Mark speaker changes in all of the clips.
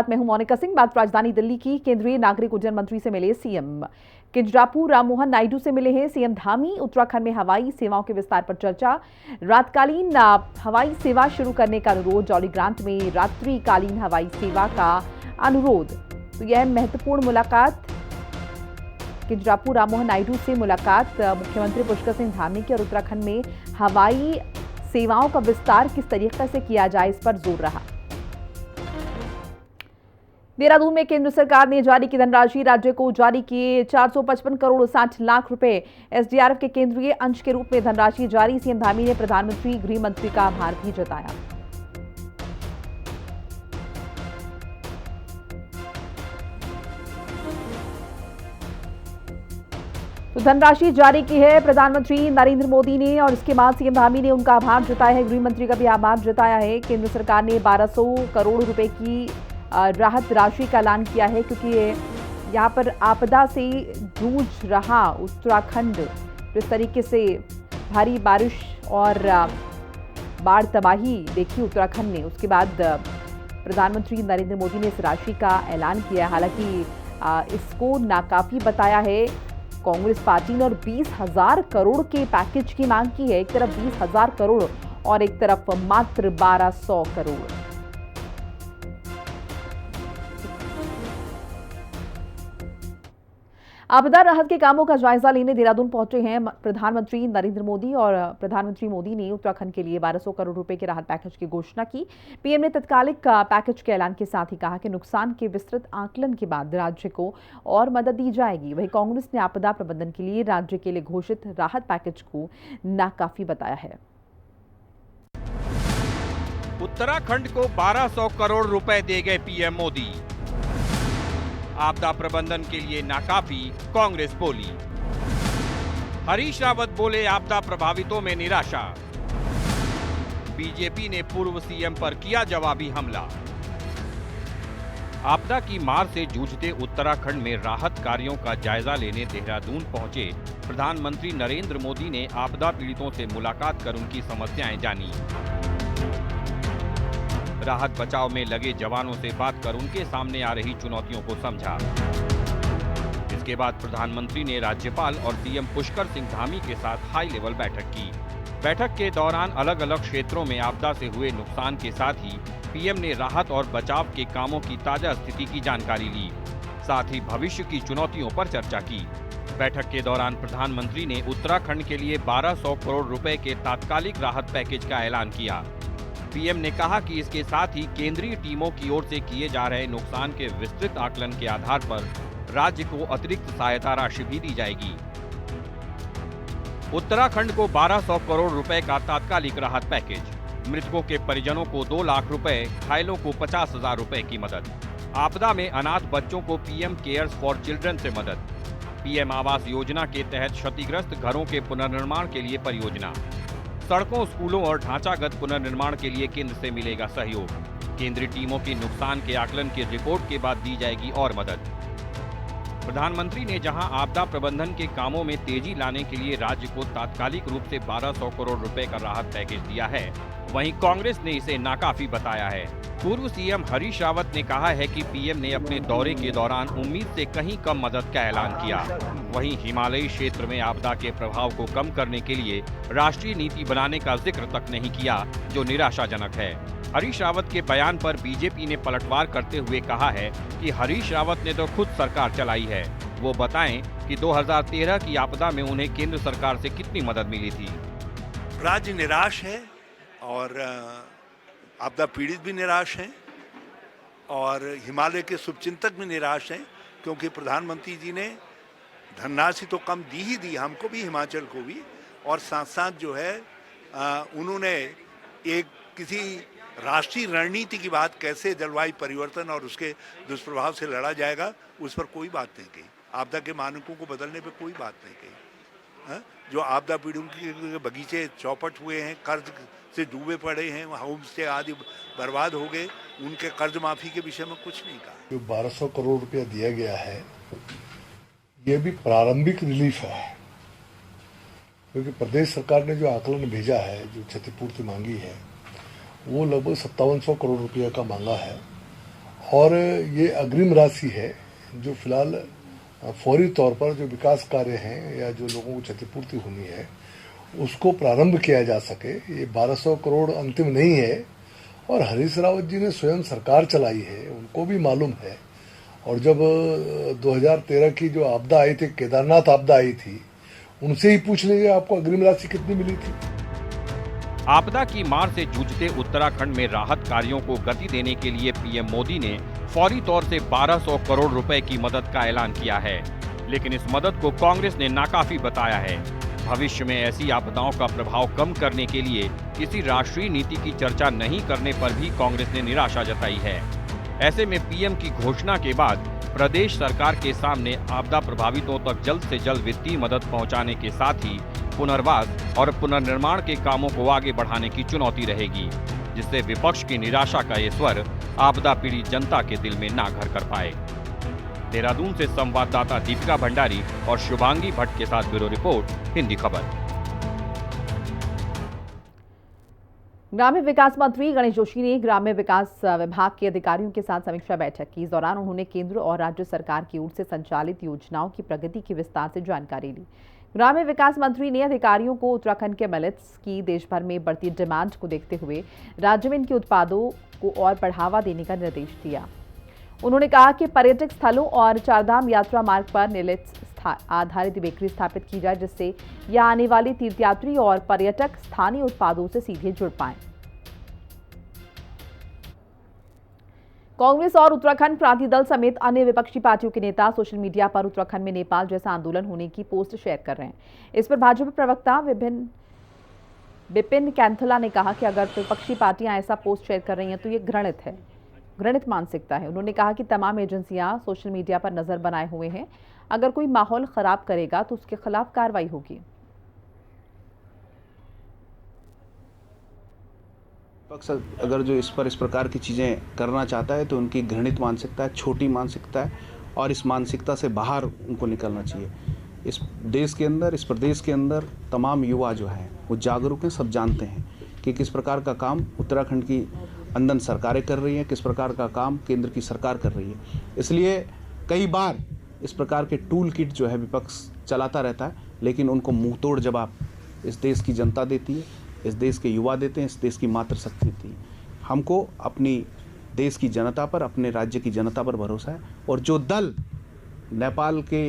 Speaker 1: मैं हूं मोनिका सिंह। बात राजधानी दिल्ली की। केंद्रीय नागरिक उड्डयन मंत्री से मिले सीएम किंजरापू राममोहन नायडू से मिले हैं सीएम धामी। उत्तराखंड में हवाई सेवाओं के विस्तार पर चर्चा। रातकालीन हवाई सेवा शुरू करने का अनुरोध। जॉली ग्रांट में रात्रिकालीन हवाई सेवा का अनुरोध। तो यह महत्वपूर्ण मुलाकात किंजरापू राममोहन नायडू से मुलाकात मुख्यमंत्री पुष्कर सिंह धामी की और उत्तराखंड में हवाई सेवाओं का विस्तार किस तरीके से किया जाए, इस पर जोर रहा। देहरादून में केंद्र सरकार ने जारी की धनराशि। राज्य को जारी किए 455 करोड़ 60 लाख रुपए। एसडीआरएफ के केंद्रीय अंश के रूप में धनराशि जारी। सीएम धामी ने प्रधानमंत्री गृह मंत्री का आभार भी जताया। तो धनराशि जारी की है प्रधानमंत्री नरेंद्र मोदी ने और इसके बाद सीएम धामी ने उनका आभार जताया है। गृह मंत्री का भी आभार जताया है। केंद्र सरकार ने 1200 करोड़ रुपए की राहत राशि का ऐलान किया है, क्योंकि यहाँ पर आपदा से जूझ रहा उत्तराखंड, जिस तरीके से भारी बारिश और बाढ़ तबाही देखी उत्तराखंड ने, उसके बाद प्रधानमंत्री नरेंद्र मोदी ने इस राशि का ऐलान किया। हालांकि इसको नाकाफी बताया है कांग्रेस पार्टी ने और 20,000 करोड़ के पैकेज की मांग की है। एक तरफ 20,000 करोड़ और एक तरफ मात्र 1200 करोड़। आपदा राहत के कामों का जायजा लेने देहरादून पहुंचे हैं प्रधानमंत्री नरेंद्र मोदी और प्रधानमंत्री मोदी ने उत्तराखंड के लिए 1200 करोड़ रुपए के राहत पैकेज की घोषणा की। पीएम ने तत्कालिक पैकेज के ऐलान के साथ ही कहा कि नुकसान के विस्तृत आकलन के बाद राज्य को और मदद दी जाएगी। वहीं कांग्रेस ने आपदा प्रबंधन के लिए राज्य के लिए घोषित राहत पैकेज को नाकाफी बताया है।
Speaker 2: उत्तराखंड को 1200 करोड़ रुपए दे गए पीएम मोदी। आपदा प्रबंधन के लिए नाकाफी, कांग्रेस बोली। हरीश रावत बोले आपदा प्रभावितों में निराशा। बीजेपी ने पूर्व सीएम पर किया जवाबी हमला। आपदा की मार से जूझते उत्तराखंड में राहत कार्यों का जायजा लेने देहरादून पहुंचे प्रधानमंत्री नरेंद्र मोदी ने आपदा पीड़ितों से मुलाकात कर उनकी समस्याएं जानी। राहत बचाव में लगे जवानों से बात कर उनके सामने आ रही चुनौतियों को समझा। इसके बाद प्रधानमंत्री ने राज्यपाल और सीएम पुष्कर सिंह धामी के साथ हाई लेवल बैठक की। बैठक के दौरान अलग अलग क्षेत्रों में आपदा से हुए नुकसान के साथ ही पीएम ने राहत और बचाव के कामों की ताजा स्थिति की जानकारी ली। साथ ही भविष्य की चुनौतियों पर चर्चा की। बैठक के दौरान प्रधानमंत्री ने उत्तराखंड के लिए 1200 करोड़ रुपए के तात्कालिक राहत पैकेज का ऐलान किया। पीएम ने कहा कि इसके साथ ही केंद्रीय टीमों की ओर से किए जा रहे नुकसान के विस्तृत आकलन के आधार पर राज्य को अतिरिक्त सहायता राशि भी दी जाएगी। उत्तराखंड को 1200 करोड़ रुपए का तात्कालिक राहत पैकेज। मृतकों के परिजनों को 2 लाख रुपए, घायलों को 50,000 रुपए की मदद। आपदा में अनाथ बच्चों को पीएम केयर्स फॉर चिल्ड्रन से मदद। पीएम आवास योजना के तहत क्षतिग्रस्त घरों के पुनर्निर्माण के लिए परियोजना। सड़कों, स्कूलों और ढांचागत पुनर्निर्माण के लिए केंद्र से मिलेगा सहयोग। केंद्रीय टीमों की नुकसान के आकलन की रिपोर्ट के बाद दी जाएगी और मदद। प्रधानमंत्री ने जहां आपदा प्रबंधन के कामों में तेजी लाने के लिए राज्य को तात्कालिक रूप से 1200 करोड़ रुपए का राहत पैकेज दिया है, वहीं कांग्रेस ने इसे नाकाफी बताया है। पूर्व सीएम हरीश रावत ने कहा है कि पीएम ने अपने दौरे के दौरान उम्मीद से कहीं कम मदद का ऐलान किया। वहीं हिमालयी क्षेत्र में आपदा के प्रभाव को कम करने के लिए राष्ट्रीय नीति बनाने का जिक्र तक नहीं किया, जो निराशाजनक है। हरीश रावत के बयान पर बीजेपी ने पलटवार करते हुए कहा है कि हरीश रावत ने तो खुद सरकार चलाई है, वो बताएं कि 2013 की आपदा में उन्हें केंद्र सरकार से कितनी मदद मिली थी।
Speaker 3: राज्य निराश है और आपदा पीड़ित भी निराश हैं और हिमालय के शुभचिंतक भी निराश हैं, क्योंकि प्रधानमंत्री जी ने धनराशि तो कम दी ही दी, हमको भी, हिमाचल को भी, और साथ साथ जो है उन्होंने एक किसी राष्ट्रीय रणनीति की बात, कैसे जलवायु परिवर्तन और उसके दुष्प्रभाव से लड़ा जाएगा, उस पर कोई बात नहीं कही। आपदा के मानकों को बदलने पर कोई बात नहीं कही। जो आपदा पीड़ितों के बगीचे चौपट हुए हैं, कर्ज से डूबे पड़े हैं, होम स्टे आदि बर्बाद हो गए, उनके कर्ज माफी के विषय में कुछ नहीं कहा।
Speaker 4: जो 1200 करोड़ रुपया दिया गया है, ये भी प्रारंभिक रिलीफ है, क्योंकि प्रदेश सरकार ने जो आकलन भेजा है, जो क्षतिपूर्ति मांगी है, वो लगभग 5700 करोड़ रुपया का मांगा है और ये अग्रिम राशि है जो फिलहाल फौरी तौर पर जो विकास कार्य हैं या जो लोगों को क्षतिपूर्ति होनी है उसको प्रारंभ किया जा सके। ये 1200 करोड़ अंतिम नहीं है और हरीश रावत जी ने स्वयं सरकार चलाई है, उनको भी मालूम है। और जब 2013 की जो आपदा आई थी, केदारनाथ आपदा आई थी, उनसे ही पूछ लीजिए आपको अग्रिम राशि कितनी मिली थी।
Speaker 2: आपदा की मार से जूझते उत्तराखंड में राहत कार्यों को गति देने के लिए पीएम मोदी ने फौरी तौर से 1200 करोड़ रुपए की मदद का ऐलान किया है, लेकिन इस मदद को कांग्रेस ने नाकाफी बताया है। भविष्य में ऐसी आपदाओं का प्रभाव कम करने के लिए किसी राष्ट्रीय नीति की चर्चा नहीं करने पर भी कांग्रेस ने निराशा जताई है। ऐसे में पीएम की घोषणा के बाद प्रदेश सरकार के सामने आपदा प्रभावितों तक जल्द से जल्द वित्तीय मदद पहुंचाने के साथ ही पुनर्वास और पुनर्निर्माण के कामों को आगे बढ़ाने की चुनौती रहेगी, जिससे विपक्ष की निराशा का ये स्वर आपदा पीड़ित जनता के दिल में ना घर कर पाए। देहरादून से संवाददाता दीपिका भंडारी और शुभांगी भट्ट के साथ ब्यूरो रिपोर्ट, हिंदी खबर।
Speaker 1: ग्रामीण विकास मंत्री गणेश जोशी ने ग्राम्य विकास विभाग के अधिकारियों के साथ समीक्षा बैठक की। इस दौरान उन्होंने केंद्र और राज्य सरकार की ओर से संचालित योजनाओं की प्रगति की विस्तार से जानकारी ली। ग्राम्य विकास मंत्री ने अधिकारियों को उत्तराखंड के मिलेट्स की देश भर में बढ़ती डिमांड को देखते हुए राज्य में इनके उत्पादों को और बढ़ावा देने का निर्देश दिया। उन्होंने कहा कि पर्यटक स्थलों और चारधाम यात्रा मार्ग पर मिलेट्स आधारित बेकरी स्थापित की जाए, जिससे यहां आने वाले तीर्थयात्री और पर्यटक स्थानीय उत्पादों से सीधे जुड़ पाएं। कांग्रेस और उत्तराखंड क्रांति दल समेत अन्य विपक्षी पार्टियों के नेता सोशल मीडिया पर उत्तराखंड में नेपाल जैसा आंदोलन होने की पोस्ट शेयर कर रहे हैं। इस पर भाजपा प्रवक्ता विपिन कैंथला ने कहा कि अगर विपक्षी पार्टियां ऐसा पोस्ट शेयर कर रही हैं तो ये घृणित मानसिकता है। उन्होंने कहा कि तमाम एजेंसियां सोशल मीडिया पर नजर बनाए हुए हैं, अगर कोई माहौल खराब करेगा तो उसके खिलाफ कार्रवाई होगी।
Speaker 5: पक्ष अगर जो इस प्रकार की चीज़ें करना चाहता है तो उनकी घृणित मानसिकता है, छोटी मानसिकता है और इस मानसिकता से बाहर उनको निकलना चाहिए। इस देश के अंदर, इस प्रदेश के अंदर तमाम युवा जो हैं वो जागरूक हैं, सब जानते हैं कि किस प्रकार का काम उत्तराखंड की अंदर सरकारें कर रही हैं, किस प्रकार का काम केंद्र की सरकार कर रही है। इसलिए कई बार इस प्रकार के टूल किट जो है विपक्ष चलाता रहता है, लेकिन उनको मुंहतोड़ जवाब इस देश की जनता देती है, इस देश के युवा देते हैं, इस देश की मातृशक्ति देती है। हमको अपनी देश की जनता पर, अपने राज्य की जनता पर भरोसा है। और जो दल नेपाल के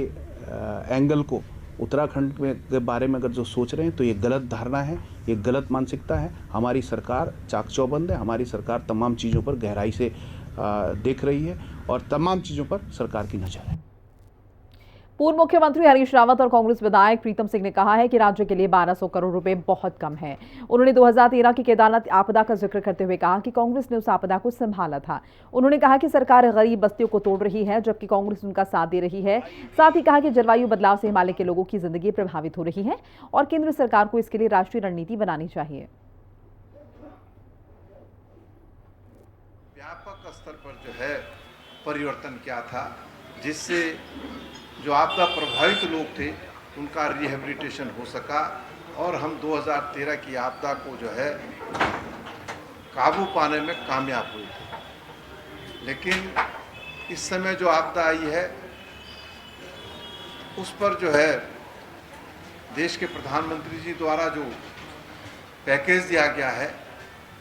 Speaker 5: एंगल को उत्तराखंड में के बारे में अगर जो सोच रहे हैं तो ये गलत धारणा है, ये गलत मानसिकता है। हमारी सरकार चाकचौबंद है, हमारी सरकार तमाम चीज़ों पर गहराई से देख रही है और तमाम चीज़ों पर सरकार की नज़र है।
Speaker 1: पूर्व मुख्यमंत्री हरीश रावत और कांग्रेस विधायक प्रीतम सिंह ने कहा है कि राज्य के लिए 1200 करोड़ रुपए बहुत कम है। उन्होंने 2013 की केदारनाथ आपदा का जिक्र करते हुए कहा कि कांग्रेस ने उस आपदा को संभाला था। उन्होंने कहा कि सरकार गरीब बस्तियों को तोड़ रही है, जबकि कांग्रेस उनका साथ दे रही है। साथ ही कहा कि जलवायु बदलाव से हिमालय के लोगों की जिंदगी प्रभावित हो रही है और केंद्र सरकार को इसके लिए राष्ट्रीय रणनीति बनानी चाहिए।
Speaker 6: व्यापक स्तर पर जो है परिवर्तन क्या था, जिससे जो आपदा प्रभावित लोग थे उनका रिहेबिलिटेशन हो सका और हम 2013 की आपदा को जो है काबू पाने में कामयाब हुए थे। लेकिन इस समय जो आपदा आई है उस पर जो है देश के प्रधानमंत्री जी द्वारा जो पैकेज दिया गया है,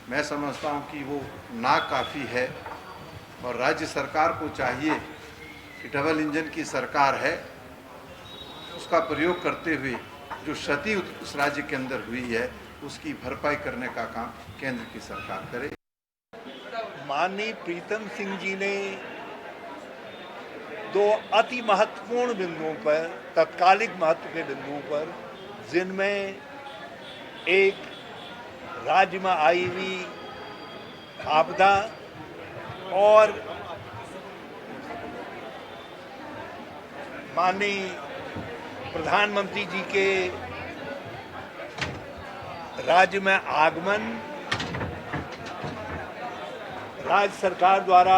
Speaker 6: मैं समझता हूं कि वो नाकाफ़ी है और राज्य सरकार को चाहिए कि डबल इंजन की सरकार है, उसका प्रयोग करते हुए जो क्षति उस राज्य के अंदर हुई है उसकी भरपाई करने का काम केंद्र की सरकार करे।
Speaker 3: माननीय प्रीतम सिंह जी ने दो अति महत्वपूर्ण बिंदुओं पर, तत्कालिक महत्व के बिंदुओं पर, जिनमें एक राज्य में आई हुई आपदा और माननीय प्रधानमंत्री जी के राज्य में आगमन, राज्य सरकार द्वारा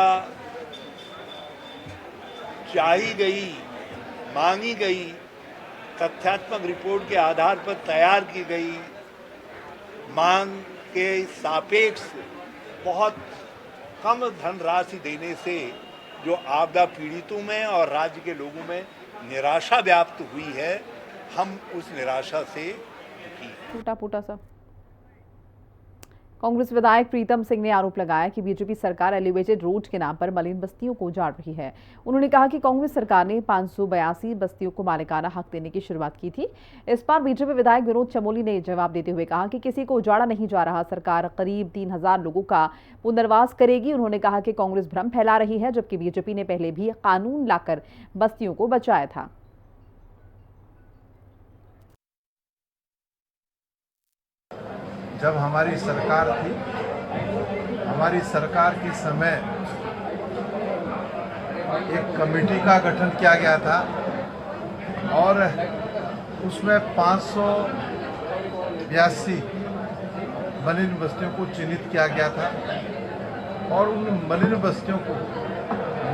Speaker 3: चाही गई, मांगी गई तथ्यात्मक रिपोर्ट के आधार पर तैयार की गई मांग के सापेक्ष बहुत कम धनराशि देने से जो आपदा पीड़ितों में और राज्य के लोगों में निराशा व्याप्त हुई है, हम उस निराशा से दुखी हैं।
Speaker 1: टूटा फूटा सा। कांग्रेस विधायक प्रीतम सिंह ने आरोप लगाया कि बीजेपी सरकार एलिवेटेड रोड के नाम पर मलिन बस्तियों को उजाड़ रही है। उन्होंने कहा कि कांग्रेस सरकार ने 582 बस्तियों को मालिकाना हक देने की शुरुआत की थी। इस पर बीजेपी विधायक विनोद चमोली ने जवाब देते हुए कहा कि किसी को उजाड़ा नहीं जा रहा, सरकार करीब 3000 लोगों का पुनर्वास करेगी। उन्होंने कहा कि कांग्रेस भ्रम फैला रही है, जबकि बीजेपी ने पहले भी कानून लाकर बस्तियों को बचाया था।
Speaker 6: जब हमारी सरकार थी, हमारी सरकार के समय एक कमेटी का गठन किया गया था और उसमें 582 मलिन बस्तियों को चिन्हित किया गया था और उन मलिन बस्तियों को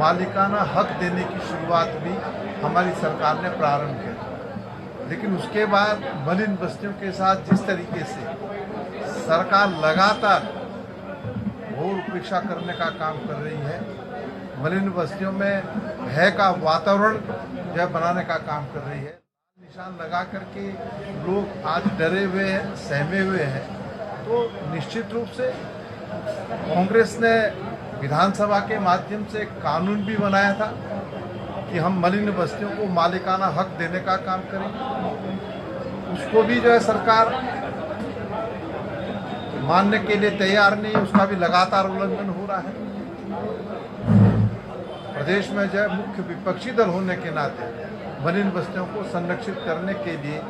Speaker 6: मालिकाना हक देने की शुरुआत भी हमारी सरकार ने प्रारंभ किया। लेकिन उसके बाद मलिन बस्तियों के साथ जिस तरीके से सरकार लगातार घोर उपेक्षा करने का काम कर रही है, मलिन बस्तियों में भय का वातावरण जो है बनाने का काम कर रही है, निशान लगा करके लोग आज डरे हुए हैं, सहमे हुए हैं, तो निश्चित रूप से कांग्रेस ने विधानसभा के माध्यम से एक कानून भी बनाया था कि हम मलिन बस्तियों को मालिकाना हक देने का काम करेंगे। उसको भी जो है सरकार मानने के लिए तैयार नहीं, उसका भी लगातार उल्लंघन हो रहा है। प्रदेश में जो है मुख्य विपक्षी दल होने के नाते मलिन बस्तियों को संरक्षित करने के लिए,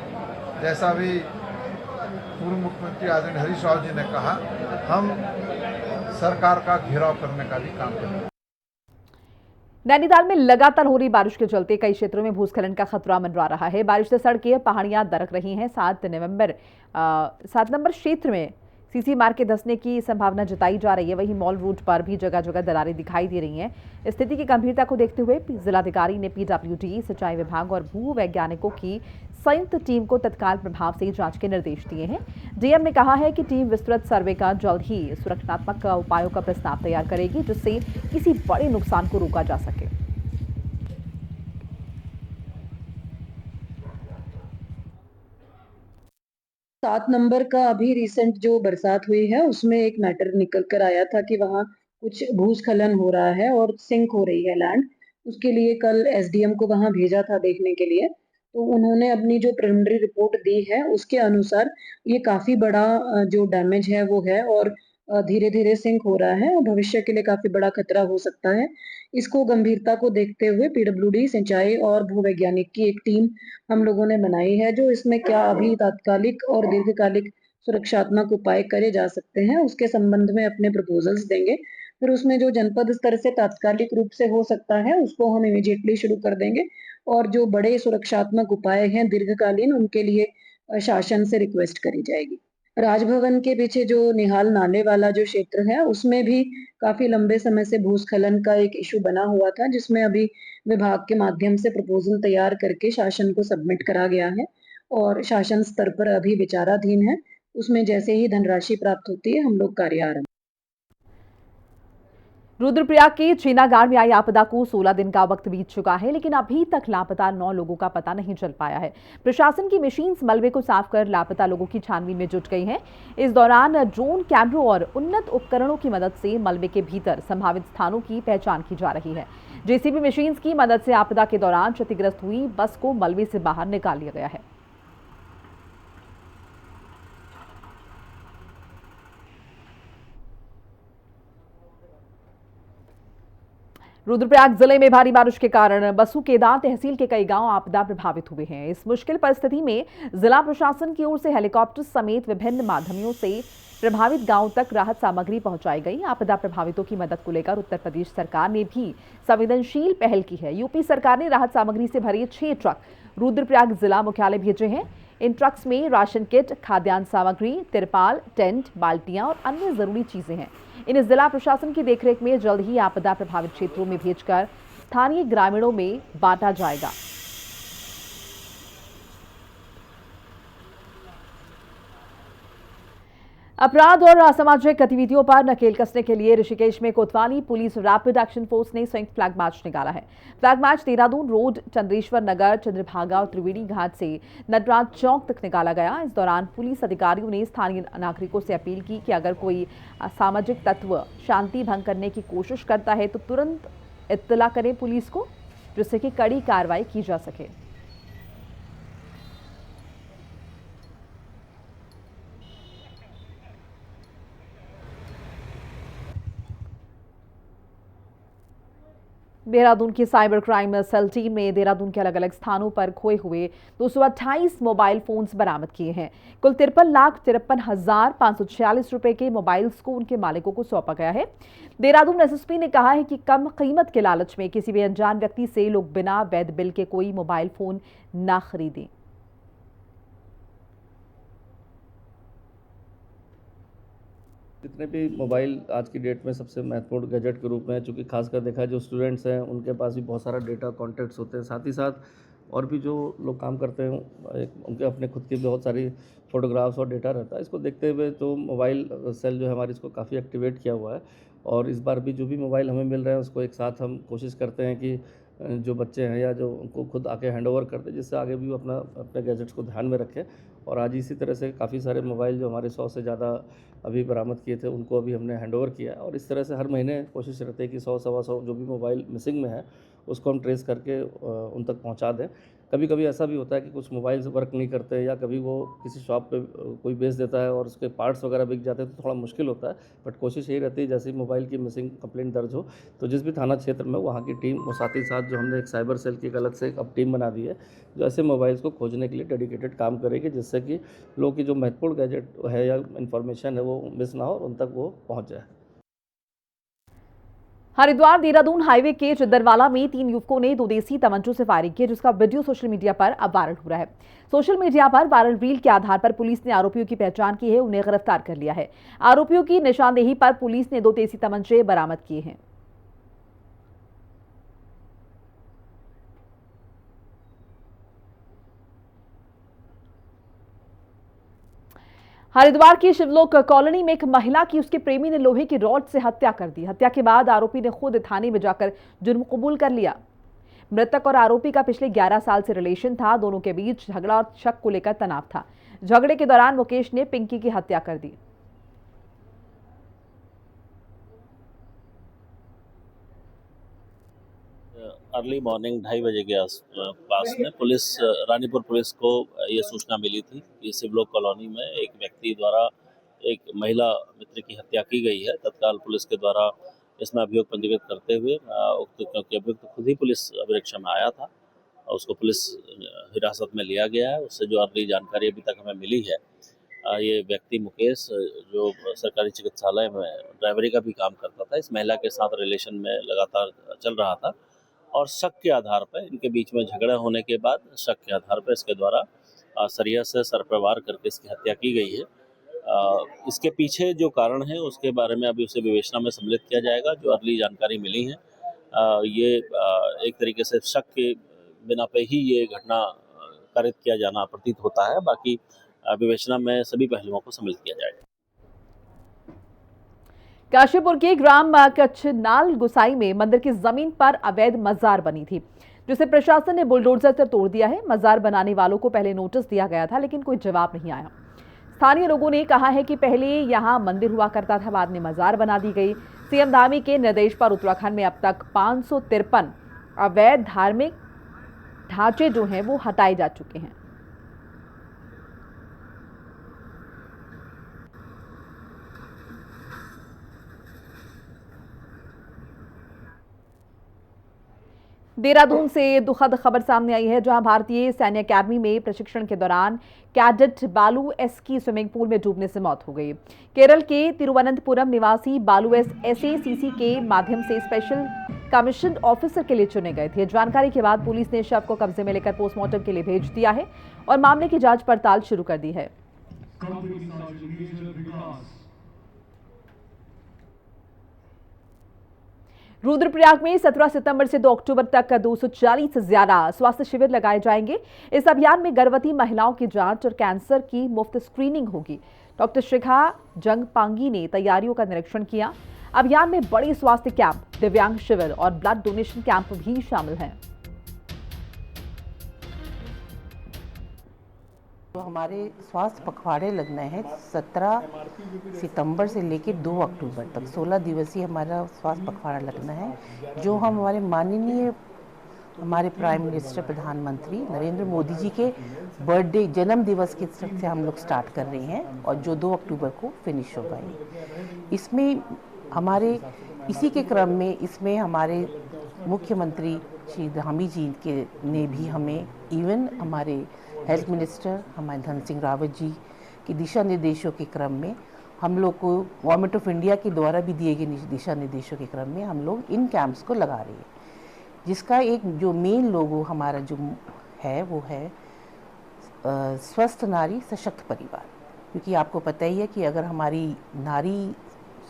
Speaker 6: जैसा भी पूर्व मुख्यमंत्री आदरणीय हरीश राव जी ने कहा, हम सरकार का घेराव करने का भी काम करेंगे।
Speaker 1: नैनीताल में लगातार हो रही बारिश के चलते कई क्षेत्रों में भूस्खलन का खतरा मंडरा रहा है। बारिश से सड़कें, पहाड़ियां दरक रही हैं। 7 नंबर क्षेत्र में सीसी मार्ग के धंसने की संभावना जताई जा रही है। वहीं मॉल रोड पर भी जगह जगह दरारें दिखाई दे रही हैं। स्थिति की गंभीरता को देखते हुए जिलाधिकारी ने पीडब्ल्यूडी, सिंचाई विभाग और भू वैज्ञानिकों की संयुक्त टीम को तत्काल प्रभाव से जांच के निर्देश दिए हैं। डीएम ने कहा है कि टीम विस्तृत सर्वे का जल्द ही सुरक्षात्मक उपायों का प्रस्ताव तैयार करेगी, जिससे किसी बड़े नुकसान को रोका जा सके।
Speaker 7: 7 नंबर का अभी रिसेंट जो बरसात हुई है उसमें एक मैटर निकल कर आया था कि वहाँ कुछ भूस्खलन हो रहा है और सिंक हो रही है लैंड। उसके लिए कल एसडीएम को वहाँ भेजा था देखने के लिए, तो उन्होंने अपनी जो प्रिलिमिनरी रिपोर्ट दी है उसके अनुसार ये काफी बड़ा जो डैमेज है वो है और धीरे धीरे सिंक हो रहा है और भविष्य के लिए काफी बड़ा खतरा हो सकता है। इसको गंभीरता को देखते हुए पीडब्ल्यूडी, सिंचाई और भूवैज्ञानिक की एक टीम हम लोगों ने बनाई है, जो इसमें क्या अभी तात्कालिक और दीर्घकालिक सुरक्षात्मक उपाय करे जा सकते हैं उसके संबंध में अपने प्रपोजल्स देंगे। फिर उसमें जो जनपद स्तर से तात्कालिक रूप से हो सकता है उसको हम इमीडिएटली शुरू कर देंगे और जो बड़े सुरक्षात्मक उपाय हैं दीर्घकालीन उनके लिए शासन से रिक्वेस्ट करी जाएगी। राजभवन के पीछे जो निहाल नाले वाला जो क्षेत्र है उसमें भी काफी लंबे समय से भूस्खलन का एक इशू बना हुआ था, जिसमें अभी विभाग के माध्यम से प्रपोजल तैयार करके शासन को सबमिट करा गया है और शासन स्तर पर अभी विचाराधीन है। उसमें जैसे ही धनराशि प्राप्त होती है हम लोग कार्य आरंभ।
Speaker 1: रुद्रप्रयाग के चीनागाड़ में आई आपदा को 16 दिन का वक्त बीत चुका है, लेकिन अभी तक लापता 9 लोगों का पता नहीं चल पाया है। प्रशासन की मशीन्स मलबे को साफ कर लापता लोगों की छानबीन में जुट गई हैं। इस दौरान ड्रोन कैमरों और उन्नत उपकरणों की मदद से मलबे के भीतर संभावित स्थानों की पहचान की जा रही है। जेसीबी मशीन्स की मदद से आपदा के दौरान क्षतिग्रस्त हुई बस को मलबे से बाहर निकाल लिया गया है। रुद्रप्रयाग जिले में भारी बारिश के कारण बसु केदार तहसील के कई गांव आपदा प्रभावित हुए हैं। इस मुश्किल परिस्थिति में जिला प्रशासन की ओर से हेलीकॉप्टर समेत विभिन्न माध्यमों से प्रभावित गांवों तक राहत सामग्री पहुंचाई गई। आपदा प्रभावितों की मदद को लेकर उत्तर प्रदेश सरकार ने भी संवेदनशील पहल की है। यूपी सरकार ने राहत सामग्री से भरे 6 ट्रक रुद्रप्रयाग जिला मुख्यालय भेजे हैं। इन ट्रक्स में राशन किट, खाद्यान्न सामग्री, तिरपाल, टेंट, बाल्टियां और अन्य जरूरी चीजें हैं। इन्हें जिला प्रशासन की देखरेख में जल्द ही आपदा प्रभावित क्षेत्रों में भेजकर स्थानीय ग्रामीणों में बांटा जाएगा। अपराध और असामाजिक गतिविधियों पर नकेल कसने के लिए ऋषिकेश में कोतवाली पुलिस रैपिड एक्शन फोर्स ने संयुक्त फ्लैग मार्च निकाला है। Flag march Dehradun road, Chandreshwar Nagar, Chandrabhaga और त्रिवेणी घाट से नटराज चौक तक निकाला गया। इस दौरान पुलिस अधिकारियों ने स्थानीय नागरिकों से अपील की कि अगर कोई असामाजिक तत्व शांति भंग करने की कोशिश करता है तो तुरंत इत्तला करें पुलिस को, जिससे कि कड़ी कार्रवाई की जा सके। देहरादून की साइबर क्राइम सेल टीम ने देहरादून के अलग अलग स्थानों पर खोए हुए 228 मोबाइल फोन्स बरामद किए हैं। कुल 53,53,546 रुपए के मोबाइल्स को उनके मालिकों को सौंपा गया है। देहरादून एसएसपी ने कहा है कि कम कीमत के लालच में किसी भी अनजान व्यक्ति से लोग बिना वैध बिल के कोई मोबाइल फोन ना खरीदें।
Speaker 8: जितने भी मोबाइल आज की डेट में सबसे महत्वपूर्ण गैजेट के रूप में है, चूँकि खासकर देखा है जो स्टूडेंट्स हैं उनके पास भी बहुत सारा डेटा कॉन्टैक्ट्स होते हैं, साथ ही साथ और भी जो लोग काम करते हैं उनके अपने खुद की बहुत सारी फ़ोटोग्राफ्स और डेटा रहता है। इसको देखते हुए तो मोबाइल सेल जो है हमारी इसको काफ़ी एक्टिवेट किया हुआ है और इस बार भी जो भी मोबाइल हमें मिल रहे हैं उसको एक साथ हम कोशिश करते हैं कि जो बच्चे हैं या जो उनको खुद आके हैंड ओवर कर दें, जिससे आगे भी वो अपने गैजेट्स को ध्यान में रखें। और आज इसी तरह से काफ़ी सारे मोबाइल जो हमारे 100 से ज़्यादा अभी बरामद किए थे उनको अभी हमने हैंड ओवर किया है और इस तरह से हर महीने कोशिश रहती है कि 100 सवा 100 जो भी मोबाइल मिसिंग में है उसको हम ट्रेस करके उन तक पहुंचा दें। कभी कभी ऐसा भी होता है कि कुछ मोबाइल्स वर्क नहीं करते या कभी वो किसी शॉप पे कोई बेच देता है और उसके पार्ट्स वगैरह बिक जाते हैं तो थोड़ा मुश्किल होता है, बट कोशिश यही रहती है जैसे ही मोबाइल की मिसिंग कंप्लेंट दर्ज हो तो जिस भी थाना क्षेत्र में वहाँ की टीम और साथ ही साथ जो हमने एक साइबर सेल की एक अलग से अब टीम बना दी है जो ऐसे मोबाइल्स को खोजने के लिए डेडिकेटेड काम करेगी, जिससे कि लोगों की जो महत्वपूर्ण गैजेट है या इन्फॉर्मेशन है वो मिस ना हो और उन तक वो पहुँच जाए।
Speaker 1: हरिद्वार देहरादून हाईवे के चिद्दरवाला में 3 युवकों ने 2 देसी तमंचों से फायरिंग की, जिसका वीडियो सोशल मीडिया पर अब वायरल हो रहा है। सोशल मीडिया पर वायरल रील के आधार पर पुलिस ने आरोपियों की पहचान की है, उन्हें गिरफ्तार कर लिया है। आरोपियों की निशानदेही पर पुलिस ने 2 देसी तमंचे बरामद किए हैं। हरिद्वार की शिवलोक कॉलोनी में एक महिला की उसके प्रेमी ने लोहे की रॉड से हत्या कर दी। हत्या के बाद आरोपी ने खुद थाने में जाकर जुर्म कबूल कर लिया। मृतक और आरोपी का पिछले 11 साल से रिलेशन था। दोनों के बीच झगड़ा और शक को लेकर तनाव था। झगड़े के दौरान मुकेश ने पिंकी की हत्या कर दी।
Speaker 9: अर्ली मॉर्निंग 2:30 बजे के पास में पुलिस रानीपुर पुलिस को ये सूचना मिली थी कि शिवलोक कॉलोनी में एक व्यक्ति द्वारा एक महिला मित्र की हत्या की गई है। तत्काल पुलिस के द्वारा इसमें अभियोग पंजीकृत करते हुए क्योंकि अभियुक्त खुद ही पुलिस अभिरक्षा में आया था और उसको पुलिस हिरासत में लिया गया है। उससे जो अर्ली जानकारी अभी तक हमें मिली है, ये व्यक्ति मुकेश जो सरकारी चिकित्सालय में ड्राइवरी का भी काम करता था, इस महिला के साथ रिलेशन में लगातार चल रहा था और शक के आधार पर इनके बीच में झगड़ा होने के बाद शक के आधार पर इसके द्वारा सरिया से सर पर वार करके इसकी हत्या की गई है। इसके पीछे जो कारण है उसके बारे में अभी उसे विवेचना में सम्मिलित किया जाएगा। जो अर्ली जानकारी मिली है ये एक तरीके से शक के बिना पे ही ये घटना कारित किया जाना प्रतीत होता है। बाकी विवेचना में सभी पहलुओं को सम्मिलित किया जाएगा।
Speaker 1: काशीपुर के ग्राम कच्छनाल गुसाई में मंदिर की जमीन पर अवैध मजार बनी थी, जिसे प्रशासन ने बुलडोजर से तोड़ दिया है। मजार बनाने वालों को पहले नोटिस दिया गया था, लेकिन कोई जवाब नहीं आया। स्थानीय लोगों ने कहा है कि पहले यहां मंदिर हुआ करता था, बाद में मजार बना दी गई। सीएम धामी के निर्देश पर उत्तराखंड में अब तक 553 अवैध धार्मिक ढांचे जो हैं वो हटाए जा चुके हैं। देहरादून से दुखद खबर सामने आई है, जहां भारतीय सैन्य अकादमी में प्रशिक्षण के दौरान कैडेट बालू एस की स्विमिंग पूल में डूबने से मौत हो गई। केरल के तिरुवनंतपुरम निवासी बालू एस एसएसीसी के माध्यम से स्पेशल कमीशन ऑफिसर के लिए चुने गए थे। जानकारी के बाद पुलिस ने शव को कब्जे में लेकर पोस्टमार्टम के लिए भेज दिया है और मामले की जांच पड़ताल शुरू कर दी है। रुद्रप्रयाग में 17 सितंबर से 2 अक्टूबर तक 240 से ज्यादा स्वास्थ्य शिविर लगाए जाएंगे। इस अभियान में गर्भवती महिलाओं की जांच और कैंसर की मुफ्त स्क्रीनिंग होगी। डॉक्टर शिखा जंगपांगी ने तैयारियों का निरीक्षण किया। अभियान में बड़े स्वास्थ्य कैंप, दिव्यांग शिविर और ब्लड डोनेशन कैंप भी शामिल हैं।
Speaker 10: तो हमारे स्वास्थ्य पखवाड़े लगने हैं 17 सितंबर से लेकर 2 अक्टूबर तक 16 दिवसीय हमारा स्वास्थ्य पखवाड़ा लगना है, जो हम हमारे माननीय हमारे प्राइम मिनिस्टर प्रधानमंत्री नरेंद्र मोदी जी के बर्थडे जन्म दिवस के से हम लोग स्टार्ट कर रहे हैं और जो 2 अक्टूबर को फिनिश होगा। इसमें हमारे इसी के क्रम में इसमें हमारे मुख्यमंत्री श्री धामी जी के ने भी हमें इवन हमारे हेल्थ मिनिस्टर हमारे धन सिंह रावत जी के दिशा निर्देशों के क्रम में हम लोग को गवर्नमेंट ऑफ इंडिया के द्वारा भी दिए गए दिशा निर्देशों के क्रम में हम लोग इन कैंप्स को लगा रहे हैं, जिसका एक जो मेन लोगो हमारा जो है वो है स्वस्थ नारी सशक्त परिवार। क्योंकि आपको पता ही है कि अगर हमारी नारी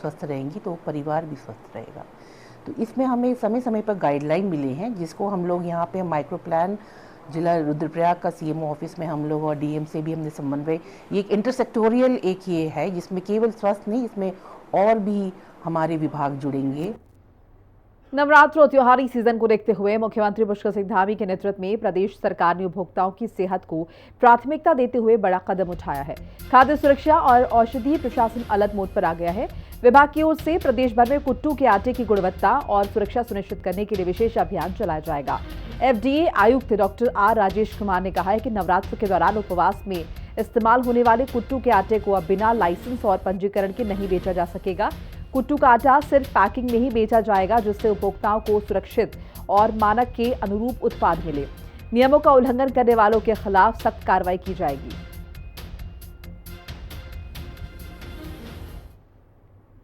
Speaker 10: स्वस्थ रहेंगी तो परिवार भी स्वस्थ रहेगा। तो इसमें हमें समय समय पर गाइडलाइन मिले हैं, जिसको हम लोग यहाँ पे माइक्रो प्लान जिला रुद्रप्रयाग का सीएमओ ऑफिस में हम लोग और डीएम से भी हमने समन्वय, ये एक इंटरसेक्टोरियल एक ये है जिसमें केवल स्वास्थ्य नहीं, इसमें और भी हमारे विभाग जुड़ेंगे।
Speaker 1: नवरात्र और त्योहारी सीजन को देखते हुए मुख्यमंत्री पुष्कर सिंह धामी के नेतृत्व में प्रदेश सरकार ने उपभोक्ताओं की सेहत को प्राथमिकता देते हुए बड़ा कदम उठाया है। खाद्य सुरक्षा और औषधि प्रशासन अलर्ट मोड पर आ गया है। विभाग की ओर से प्रदेश भर में कुट्टू के आटे की गुणवत्ता और सुरक्षा सुनिश्चित करने के लिए विशेष अभियान चलाया जाएगा। एफडीए आयुक्त डॉक्टर आर राजेश कुमार ने कहा है कि नवरात्र के दौरान उपवास में इस्तेमाल होने वाले कुट्टू के आटे को अब बिना लाइसेंस और पंजीकरण के नहीं बेचा जा सकेगा। कुट्टू का आटा सिर्फ पैकिंग में ही बेचा जाएगा, जिससे उपभोक्ताओं को सुरक्षित और मानक के अनुरूप उत्पाद मिले। नियमों का उल्लंघन करने वालों के खिलाफ सख्त कार्रवाई की जाएगी।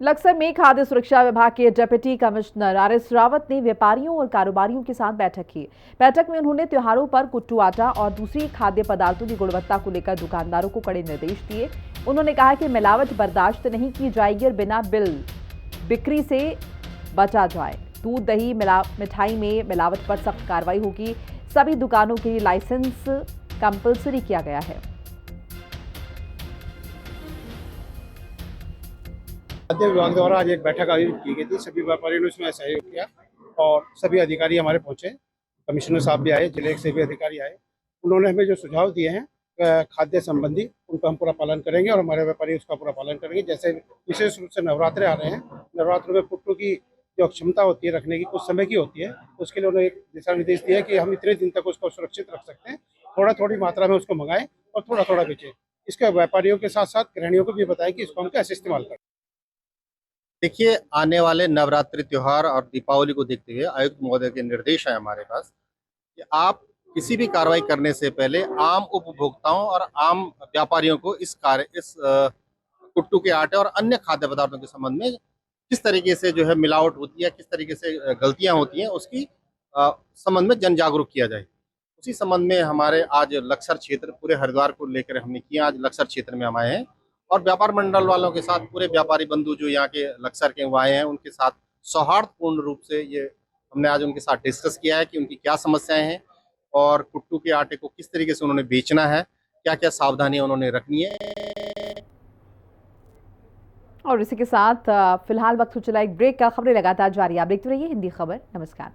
Speaker 1: लक्सर में खाद्य सुरक्षा विभाग के डिप्टी कमिश्नर आरएस रावत ने व्यापारियों और कारोबारियों के साथ बैठक की। बैठक में उन्होंने त्योहारों पर कुट्टू आटा और दूसरी खाद्य पदार्थों की गुणवत्ता को लेकर दुकानदारों को कड़े निर्देश दिए। उन्होंने कहा कि मिलावट बर्दाश्त नहीं की जाएगी और बिना बिल बिक्री से बचा जाए। दूध, दही, मिठाई में मिलावट पर सख्त कार्रवाई होगी। सभी दुकानों के लिए लाइसेंस कंपलसरी किया गया है।
Speaker 11: खाद्य विभाग द्वारा आज एक बैठक आयोजित की गई थी। सभी व्यापारियों ने उसमें सहयोग किया और सभी अधिकारी हमारे पहुंचे। कमिश्नर साहब भी आए, जिले से भी अधिकारी आए। उन्होंने हमें जो सुझाव दिए हैं खाद्य संबंधी, उनका हम पूरा पालन करेंगे और हमारे व्यापारी उसका पूरा पालन करेंगे। जैसे विशेष रूप से नवरात्रे आ रहे हैं, नवरात्र में कुट्टू की जो क्षमता होती है रखने की कुछ समय की होती है, उसके लिए उन्होंने एक दिशा निर्देश दिया है कि हम इतने दिन तक उसको सुरक्षित रख सकते हैं। थोड़ी मात्रा में उसको मंगाएं और थोड़ा बेचें। इसके व्यापारियों के साथ साथ गृहिणियों को भी बताएं कि इसको हम कैसे इस्तेमाल करें।
Speaker 12: देखिए, आने वाले नवरात्रि त्योहार और दीपावली को देखते हुए आयुक्त महोदय के निर्देश है हमारे पास कि आप किसी भी कार्रवाई करने से पहले आम उपभोक्ताओं और आम व्यापारियों को इस कुट्टू के आटे और अन्य खाद्य पदार्थों के संबंध में किस तरीके से जो है मिलावट होती है, किस तरीके से गलतियां होती हैं, उसकी संबंध में जन जागरूक किया जाए। उसी संबंध में हमारे आज लक्सर क्षेत्र पूरे हरिद्वार को लेकर हमने किया। आज लक्सर क्षेत्र में हम आए हैं और व्यापार मंडल वालों के साथ पूरे व्यापारी बंधु जो यहाँ के लक्सर के आए हैं उनके साथ सौहार्दपूर्ण रूप से ये हमने आज उनके साथ डिस्कस किया है कि उनकी क्या समस्याएं हैं और कुट्टू के आटे को किस तरीके से उन्होंने बेचना है, क्या क्या सावधानियां उन्होंने रखनी है।
Speaker 1: और इसी के साथ फिलहाल वक्त हो चला एक ब्रेक का। खबरें लगातार जारी, आप देखते रहिए हिंदी खबर। नमस्कार।